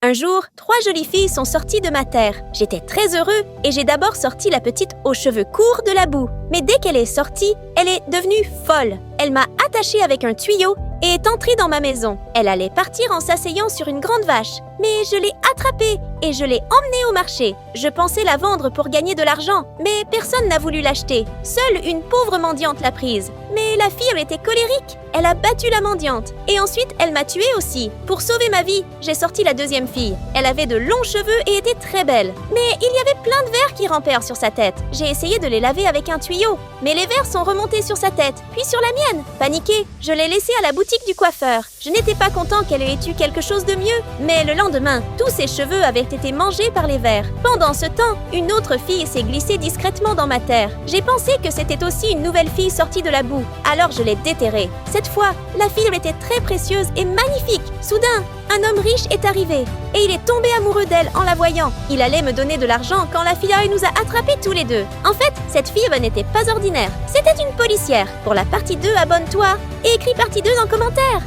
Un jour, 3 jolies filles sont sorties de ma terre. J'étais très heureux et j'ai d'abord sorti la petite aux cheveux courts de la boue. Mais dès qu'elle est sortie, elle est devenue folle. Elle m'a attachée avec un tuyau et est entrée dans ma maison. Elle allait partir en s'asseyant sur une grande vache. Mais je l'ai attrapée et je l'ai emmenée au marché. Je pensais la vendre pour gagner de l'argent, mais personne n'a voulu l'acheter. Seule une pauvre mendiante l'a prise. Mais la fille était colérique. Elle a battu la mendiante. Et ensuite, elle m'a tuée aussi. Pour sauver ma vie, j'ai sorti la deuxième fille. Elle avait de longs cheveux et était très belle. Mais il y avait plein de vers qui rampèrent sur sa tête. J'ai essayé de les laver avec un tuyau. Mais les vers sont remontés sur sa tête, puis sur la mienne. Paniquée, je l'ai laissée à la boutique du coiffeur. Je n'étais pas content qu'elle ait eu quelque chose de mieux. Mais le lendemain, tous ses cheveux avaient été mangés par les vers. Pendant ce temps, une autre fille s'est glissée discrètement dans ma terre. J'ai pensé que c'était aussi une nouvelle fille sortie de la boue. Alors je l'ai déterrée. Cette fois, la fille était très précieuse et magnifique. Soudain, un homme riche est arrivé et il est tombé amoureux d'elle en la voyant. Il allait me donner de l'argent quand la fille nous a attrapés tous les deux. En fait, cette fille n'était pas ordinaire. C'était une policière. Pour la partie 2, abonne-toi et écris partie 2 en commentaire.